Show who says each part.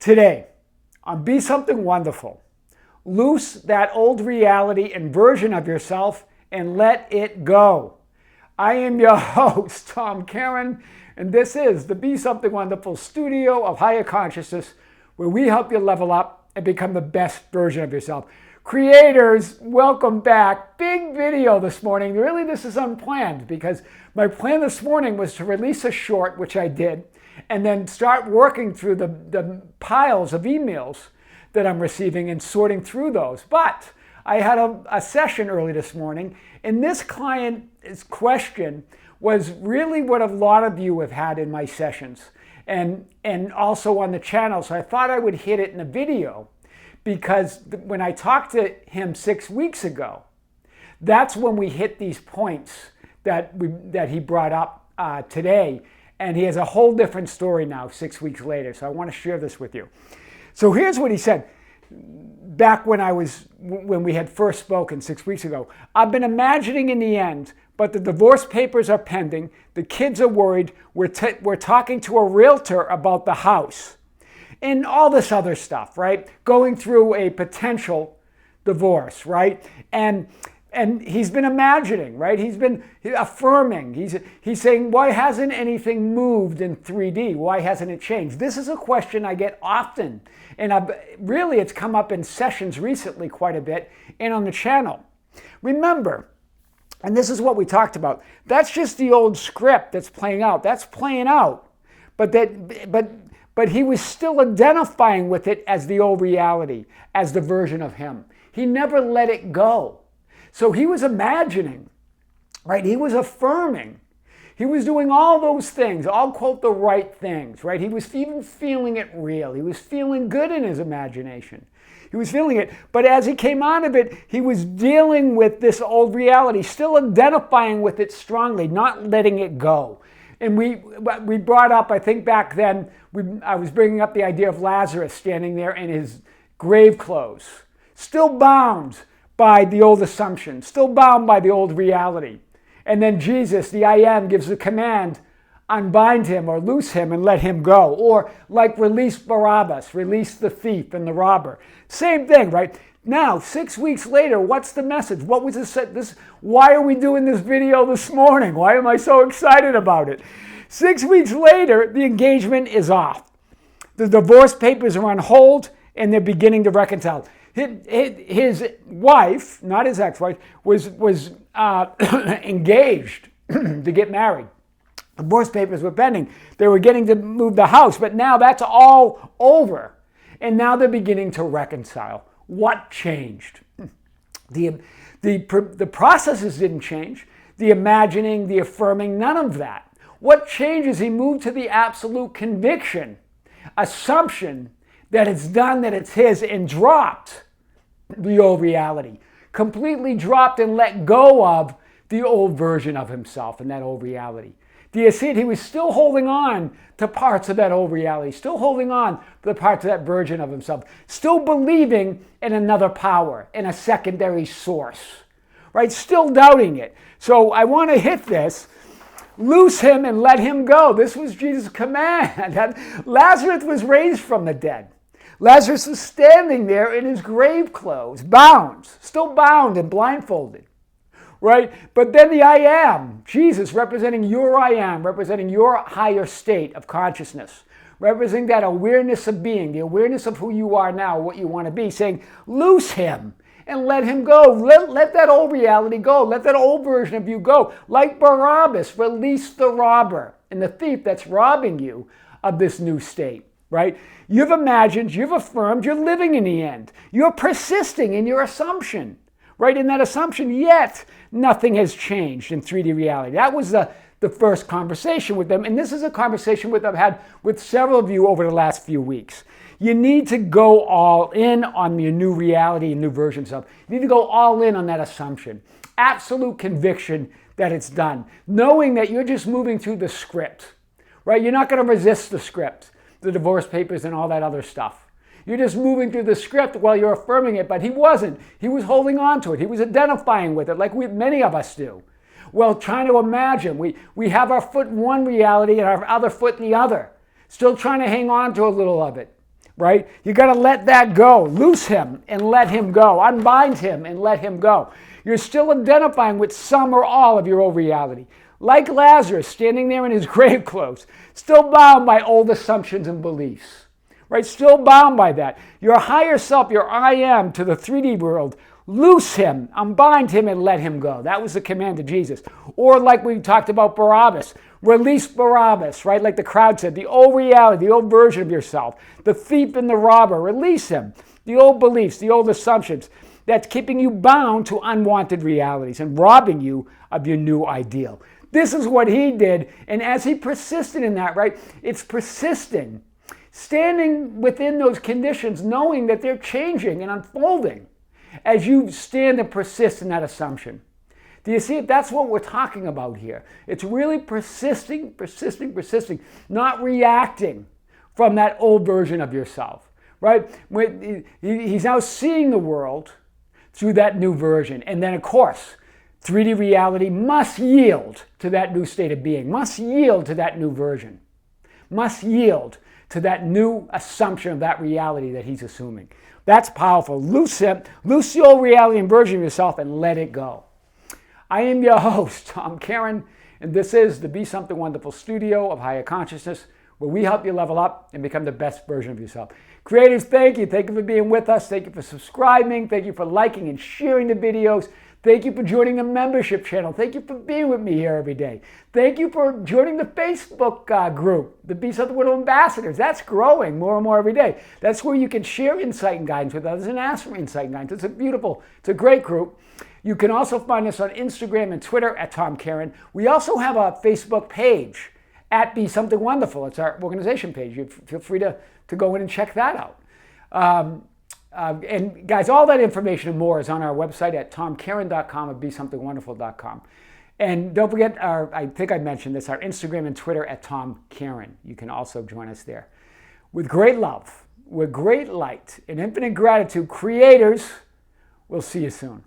Speaker 1: Today, on Be Something Wonderful, loose that old reality and version of yourself and let it go. I am your host, Tom Kearin, and this is the Be Something Wonderful studio of higher consciousness, where we help you level up and become the best version of yourself. Creators, welcome back. Big video this morning. Really, this is unplanned because my plan this morning was to release a short, which I did, and then start working through the piles of emails that I'm receiving and sorting through those. But I had a session early this morning, and this client's question was really what a lot of you have had in my sessions and also on the channel. So I thought I would hit it in a video because when I talked to him 6 weeks ago, that's when we hit these points that he brought up today. And he has a whole different story now 6 weeks later. So I want to share this with you. So here's what he said back when we had first spoken 6 weeks ago. I've been imagining in the end, but the divorce papers are pending. The kids are worried. We're talking to a realtor about the house and all this other stuff, right? Going through a potential divorce, right? And he's been imagining, right? He's been affirming. He's saying, why hasn't anything moved in 3D? Why hasn't it changed? This is a question I get often. And it's come up in sessions recently quite a bit and on the channel. Remember, and this is what we talked about, that's just the old script that's playing out. That's playing out. But he was still identifying with it as the old reality, as the version of him. He never let it go. So he was imagining, right? He was affirming. He was doing all those things, all quote the right things, right? He was even feeling it real. He was feeling good in his imagination. He was feeling it. But as he came out of it, he was dealing with this old reality, still identifying with it strongly, not letting it go. And we brought up, I think back then, I was bringing up the idea of Lazarus standing there in his grave clothes, still bound by the old assumption, still bound by the old reality. And then Jesus, the I Am, gives the command, unbind him or loose him and let him go. Or like release Barabbas, release the thief and the robber. Same thing, right? Now, 6 weeks later, what's the message? What was this? Why are we doing this video this morning? Why am I so excited about it? 6 weeks later, the engagement is off. The divorce papers are on hold and they're beginning to reconcile. His wife, not his ex-wife, was engaged to get married. Divorce papers were pending. They were getting to move the house, but now that's all over. And now they're beginning to reconcile. What changed? The processes didn't change. The imagining, the affirming, none of that. What changed is he moved to the absolute conviction, assumption that it's done, that it's his, and dropped the old reality. Completely dropped and let go of the old version of himself and that old reality. Do you see it? He was still holding on to parts of that old reality, still holding on to the parts of that version of himself, still believing in another power, in a secondary source, right? Still doubting it. So I want to hit this. Loose him and let him go. This was Jesus' command. Lazarus was raised from the dead. Lazarus was standing there in his grave clothes, bound, still bound and blindfolded, right? But then the I Am, Jesus, representing your I Am, representing your higher state of consciousness, representing that awareness of being, the awareness of who you are now, what you want to be, saying, loose him and let him go. Let that old reality go. Let that old version of you go. Like Barabbas, release the robber and the thief that's robbing you of this new state, right? You've imagined, you've affirmed, you're living in the end. You're persisting in your assumption, right? In that assumption, yet nothing has changed in 3D reality. That was the first conversation with them. And this is a conversation I've had with several of you over the last few weeks. You need to go all in on your new reality and new versions of. You need to go all in on that assumption. Absolute conviction that it's done. Knowing that you're just moving through the script, right? You're not going to resist the script, the divorce papers and all that other stuff. You're just moving through the script while you're affirming it, but he wasn't. He was holding on to it. He was identifying with it like many of us do. Well, trying to imagine. We have our foot in one reality and our other foot in the other. Still trying to hang on to a little of it. right? You got to let that go. Loose him and let him go. Unbind him and let him go. You're still identifying with some or all of your old reality. Like Lazarus standing there in his grave clothes, still bound by old assumptions and beliefs, right? Still bound by that. Your higher self, your I am to the 3D world, loose him, unbind him, and let him go. That was the command of Jesus. Or like we talked about Barabbas, release Barabbas, right? Like the crowd said, the old reality, the old version of yourself, the thief and the robber, release him. The old beliefs, the old assumptions, that's keeping you bound to unwanted realities and robbing you of your new ideal. This is what he did, and as he persisted in that, right? It's persisting, standing within those conditions, knowing that they're changing and unfolding as you stand and persist in that assumption. Do you see it? That's what we're talking about here. It's really persisting, not reacting from that old version of yourself, right? He's now seeing the world through that new version. And then, of course, 3D reality must yield to that new state of being, must yield to that new version, must yield to that new assumption of that reality that he's assuming. That's powerful. Loose the old reality and version of yourself and let it go. I am your host, Tom Kearin, and this is the Be Something Wonderful studio of higher consciousness, where we help you level up and become the best version of yourself. Creators, thank you. Thank you for being with us. Thank you for subscribing. Thank you for liking and sharing the videos. Thank you for joining the membership channel. Thank you for being with me here every day. Thank you for joining the Facebook group, the Be Something Wonderful Ambassadors. That's growing more and more every day. That's where you can share insight and guidance with others and ask for insight and guidance. It's a great group. You can also find us on Instagram and Twitter at Tom Kearin. We also have a Facebook page at Be Something Wonderful. It's our organization page. You feel free to go in and check that out. And guys, all that information and more is on our website at tomkearin.com or besomethingwonderful.com. And don't forget, I think I mentioned this, our Instagram and Twitter at Tom Kearin. You can also join us there. With great love, with great light, and infinite gratitude, creators, we'll see you soon.